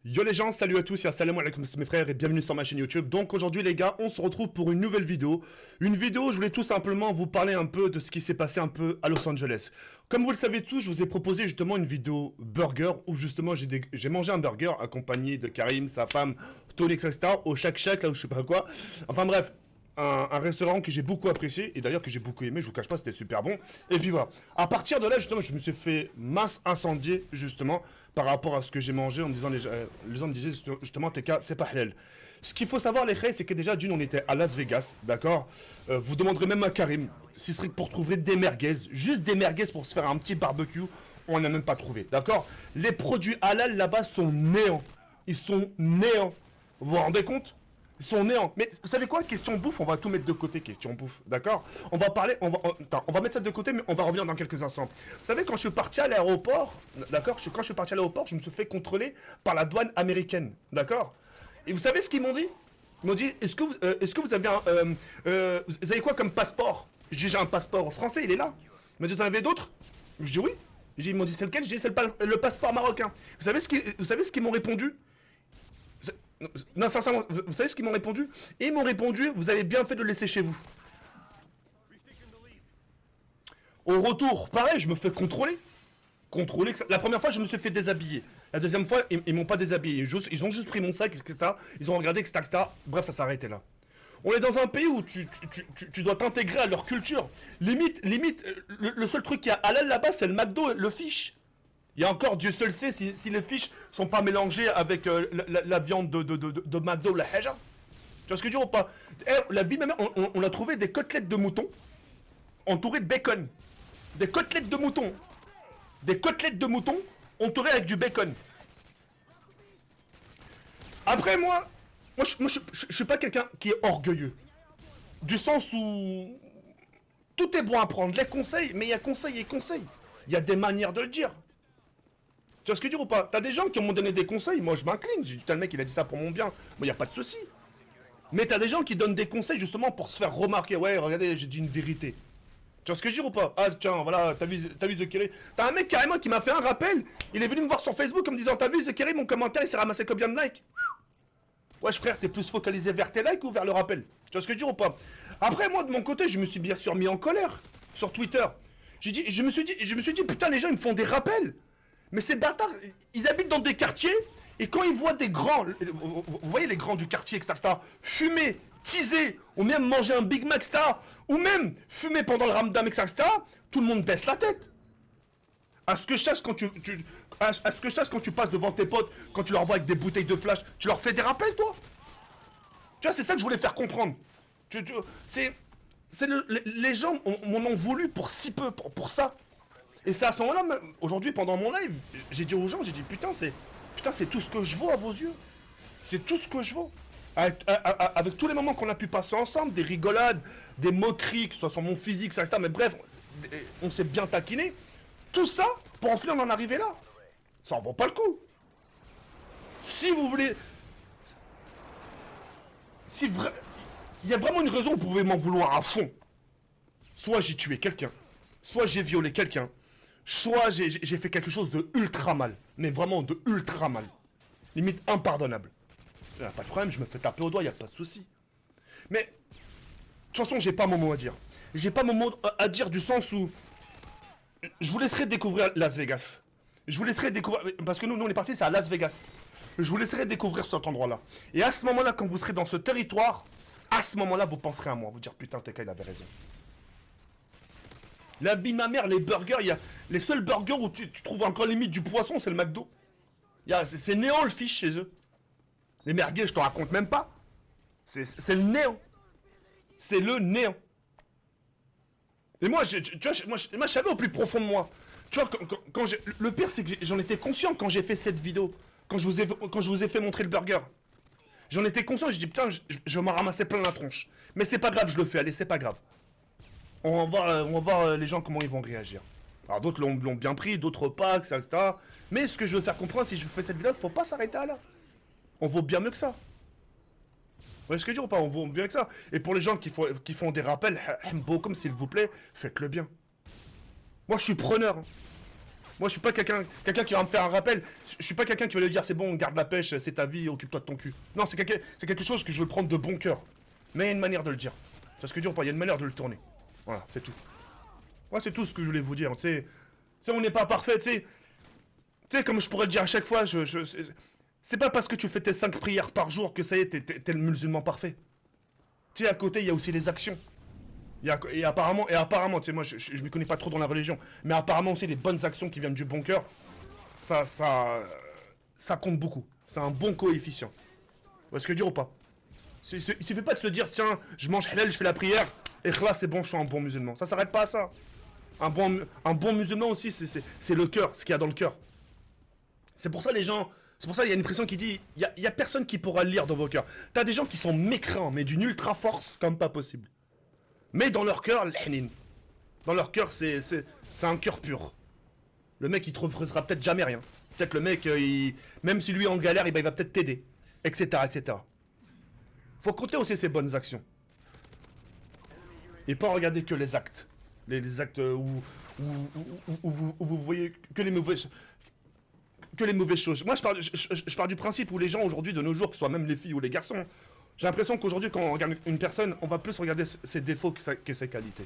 Yo les gens, salut à tous et assalamu alaikum, c'est mes frères et bienvenue sur ma chaîne YouTube. Donc aujourd'hui les gars, on se retrouve pour une nouvelle vidéo. Une vidéo où je voulais tout simplement vous parler un peu de ce qui s'est passé un peu à Los Angeles. Comme vous le savez tous, je vous ai proposé justement une vidéo burger où justement j'ai mangé un burger accompagné de Karim, sa femme, Tony, etc. au Shake Shack, là où je sais pas quoi. Enfin bref. Un restaurant que j'ai beaucoup apprécié et d'ailleurs que j'ai beaucoup aimé, je vous cache pas, c'était super bon. Et puis voilà. À partir de là, justement, je me suis fait masse incendier justement par rapport à ce que j'ai mangé en me disant les gens me disaient justement TK, c'est pas halal. Ce qu'il faut savoir les frères, c'est que déjà d'une on était à Las Vegas, d'accord. Vous demanderez même à Karim si ce serait pour trouver des merguez, juste des merguez pour se faire un petit barbecue, on n'a même pas trouvé, d'accord. Les produits halal là-bas sont néants, ils sont néants. Vous vous rendez compte? Ils sont néants. Mais vous savez quoi? Question bouffe, on va tout mettre de côté, question bouffe, d'accord? On va parler, on va mettre ça de côté, mais on va revenir dans quelques instants. Vous savez, quand je suis parti à l'aéroport, d'accord? Quand je suis parti à l'aéroport, je me suis fait contrôler par la douane américaine, d'accord? Et vous savez ce qu'ils m'ont dit? Ils m'ont dit, est-ce que vous avez vous avez quoi comme passeport? Je dis, j'ai un passeport français, il est là. Ils m'ont dit, vous en avez d'autres? Je dis oui. Ils m'ont dit, c'est lequel? Je dis, c'est le passeport marocain. Vous savez ce qu'ils m'ont répondu? Non, sincèrement, vous savez ce qu'ils m'ont répondu? Ils m'ont répondu, vous avez bien fait de le laisser chez vous. Au retour, pareil, je me fais contrôler. La première fois, je me suis fait déshabiller. La deuxième fois, ils m'ont pas déshabillé. Ils ont juste pris mon sac, etc. Ils ont regardé, etc. Bref, ça s'est arrêté là. On est dans un pays où tu dois t'intégrer à leur culture. Limite, le seul truc qui a halal là-bas, c'est le McDo, le fish. Il y a encore, Dieu seul sait, si les fiches sont pas mélangées avec la viande de McDo ou la haja. Tu vois ce que je veux dire ou pas? La vie, même, on a trouvé des côtelettes de mouton entourées de bacon. Des côtelettes de mouton. Des côtelettes de mouton entourées avec du bacon. Après, je suis pas quelqu'un qui est orgueilleux. Du sens où tout est bon à prendre. Les conseils, mais il y a conseil et conseil. Il y a des manières de le dire. Tu vois ce que je veux dire ou pas? T'as des gens qui m'ont donné des conseils, moi je m'incline, j'ai dit, putain le mec il a dit ça pour mon bien, moi y a pas de souci. Mais t'as des gens qui donnent des conseils justement pour se faire remarquer, ouais regardez j'ai dit une vérité. Tu vois ce que je veux dire ou pas? Ah tiens voilà, t'as vu The Kerry? T'as un mec carrément qui m'a fait un rappel, il est venu me voir sur Facebook en me disant, t'as vu The Kerry, mon commentaire il s'est ramassé combien de likes? Wesh frère, t'es plus focalisé vers tes likes ou vers le rappel? Tu vois ce que je veux dire ou pas? Après moi de mon côté je me suis bien sûr mis en colère sur Twitter. Je me suis dit putain les gens ils me font des rappels. Mais ces bâtards, ils habitent dans des quartiers, et quand ils voient des grands, vous voyez les grands du quartier, etc., fumer, teaser, ou même manger un Big Mac, etc., ou même fumer pendant le Ramadan, etc., tout le monde baisse la tête. À ce que je sache quand quand tu passes devant tes potes, quand tu leur vois avec des bouteilles de flash, tu leur fais des rappels, toi? Tu vois, c'est ça que je voulais faire comprendre. Les gens m'en ont voulu pour si peu, pour ça. Et c'est à ce moment-là, aujourd'hui, pendant mon live, j'ai dit aux gens, j'ai dit, putain, c'est tout ce que je vaux à vos yeux. C'est tout ce que je vaux. Avec tous les moments qu'on a pu passer ensemble, des rigolades, des moqueries, que ce soit sur mon physique, etc. Mais bref, on s'est bien taquiné. Tout ça, pour en finir en arriver là. Ça en vaut pas le coup. Si vous voulez... Il y a vraiment une raison où vous pouvez m'en vouloir à fond. Soit j'ai tué quelqu'un, soit j'ai violé quelqu'un, soit j'ai fait quelque chose de ultra mal. Mais vraiment de ultra mal. Limite impardonnable. Y'a pas de problème, je me fais taper au doigt, y'a pas de souci. Mais, de toute façon, j'ai pas mon mot à dire. J'ai pas mon mot à dire du sens où... Je vous laisserai découvrir Las Vegas. Je vous laisserai découvrir... Parce que nous on est parti, c'est à Las Vegas. Je vous laisserai découvrir cet endroit-là. Et à ce moment-là, quand vous serez dans ce territoire, à ce moment-là, vous penserez à moi. Vous dire, putain, TK, il avait raison. La vie de ma mère, les burgers, il y a les seuls burgers où tu trouves encore limite du poisson, c'est le McDo. C'est néant le fish chez eux. Les merguez, je te raconte même pas. C'est le néant. C'est le néant. Et moi, tu vois, moi, je savais au plus profond de moi. Tu vois, quand le pire, c'est que j'en étais conscient quand j'ai fait cette vidéo. Quand je vous ai fait montrer le burger. J'en étais conscient, je dis putain, je vais m'en ramasser plein la tronche. Mais c'est pas grave, je le fais, allez, c'est pas grave. On va voir les gens comment ils vont réagir. Alors d'autres l'ont bien pris, d'autres pas, etc., etc. Mais ce que je veux faire comprendre, si je fais cette vidéo, faut pas s'arrêter à là. On vaut bien mieux que ça. Vous voyez ce que je veux dire ou pas? On vaut bien que ça. Et pour les gens qui font des rappels, comme s'il vous plaît, faites-le bien. Moi je suis preneur. Hein. Moi, je suis pas quelqu'un qui va me faire un rappel. Je suis pas quelqu'un qui va lui dire c'est bon, garde la pêche, c'est ta vie, occupe-toi de ton cul. Non, c'est quelque chose que je veux prendre de bon cœur. Mais il y a une manière de le dire. Tu vois ce que je veux dire ou pas? Il y a une manière de le tourner. Voilà, c'est tout. Moi, c'est tout ce que je voulais vous dire. Tu sais, on n'est pas parfait, tu sais. Tu sais, comme je pourrais le dire à chaque fois, c'est pas parce que tu fais tes 5 prières par jour que ça y est, t'es le musulman parfait. Tu sais, à côté, il y a aussi les actions. Et apparemment, tu sais, moi, je m'y connais pas trop dans la religion, mais apparemment aussi les bonnes actions qui viennent du bon cœur, ça compte beaucoup. C'est un bon coefficient. Vous voyez ce que je veux dire ou pas? Il suffit pas de se dire, tiens, je mange halal, je fais la prière, et là, c'est bon, je suis un bon musulman. Ça s'arrête pas à ça. Un bon musulman aussi, c'est le cœur, ce qu'il y a dans le cœur. C'est pour ça les gens. C'est pour ça qu'il y a une expression qui dit il y a personne qui pourra lire dans vos cœurs. T'as des gens qui sont mécréants, mais d'une ultra force comme pas possible. Mais dans leur cœur, l'hnin. Dans leur cœur, c'est un cœur pur. Le mec, il te refusera peut-être jamais rien. Peut-être le mec, même si lui est en galère, il va peut-être t'aider. Etc. etc. Faut compter aussi ses bonnes actions. Et pas regarder que les actes. Les actes où vous voyez que les mauvaises choses. Moi, je pars du principe où les gens aujourd'hui, de nos jours, que ce soit même les filles ou les garçons, j'ai l'impression qu'aujourd'hui, quand on regarde une personne, on va plus regarder ses défauts que ses qualités.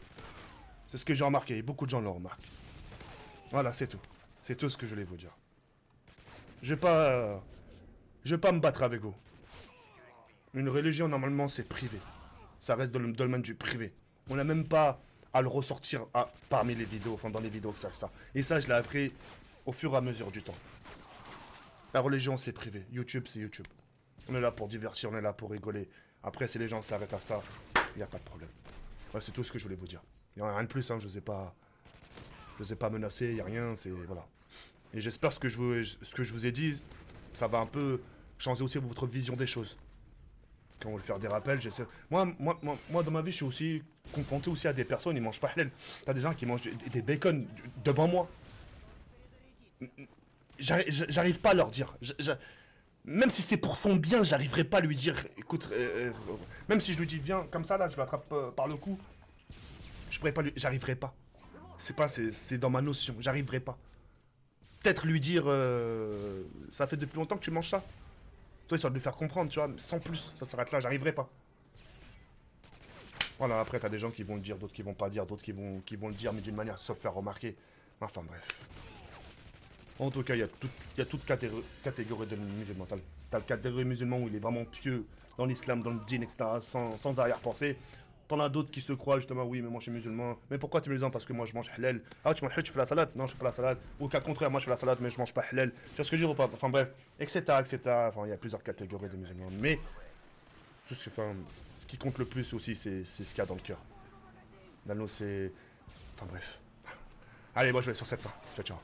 C'est ce que j'ai remarqué, et beaucoup de gens le remarquent. Voilà, c'est tout. C'est tout ce que je voulais vous dire. Je vais pas me battre avec vous. Une religion, normalement, c'est privé. Ça reste dans le domaine du privé. On n'a même pas à le ressortir parmi les vidéos, enfin dans les vidéos que ça. Et ça, je l'ai appris au fur et à mesure du temps. La religion, c'est privé. YouTube, c'est YouTube. On est là pour divertir, on est là pour rigoler. Après, si les gens s'arrêtent à ça, il n'y a pas de problème. Ouais, c'est tout ce que je voulais vous dire. Il n'y a rien de plus, hein, je ne vous ai pas menacé, il n'y a rien, c'est... Voilà. Et j'espère ce que je vous ai dit, ça va un peu changer aussi votre vision des choses. Quand on veut faire des rappels, j'essaie... Moi, dans ma vie, je suis aussi confronté aussi à des personnes, ils mangent pas halal. T'as des gens qui mangent des bacon devant moi. J'arrive pas à leur dire. Même si c'est pour son bien, j'arriverai pas à lui dire, écoute, même si je lui dis viens comme ça là, je l'attrape par le cou, je pourrais pas lui, j'arriverai pas. C'est dans ma notion, j'arriverai pas. Peut-être lui dire, ça fait depuis longtemps que tu manges ça. Toi, histoire de lui faire comprendre, tu vois, sans plus, ça s'arrête là, j'arriverai pas. Voilà, après t'as des gens qui vont le dire, d'autres qui vont pas dire, d'autres qui vont le dire, mais d'une manière sauf faire remarquer. Enfin bref. En tout cas, il y a toute catégorie de musulmans. T'as le catégorie musulman où il est vraiment pieux dans l'islam, dans le djinn, etc., sans arrière-pensée. T'en as d'autres qui se croient justement, oui, mais moi je suis musulman. Mais pourquoi tu es musulman? Parce que moi je mange halal. Ah, tu manges halal, tu fais la salade? Non, je fais pas la salade. Ou au cas contraire, moi je fais la salade, mais je mange pas halal. Tu vois ce que je veux dire ou pas? Enfin bref, etc., etc. Enfin, il y a plusieurs catégories de musulmans. Mais ce qui compte le plus aussi, c'est ce qu'il y a dans le cœur. Dans nous, c'est. Enfin bref. Allez, moi je vais sur cette fin. Ciao, ciao.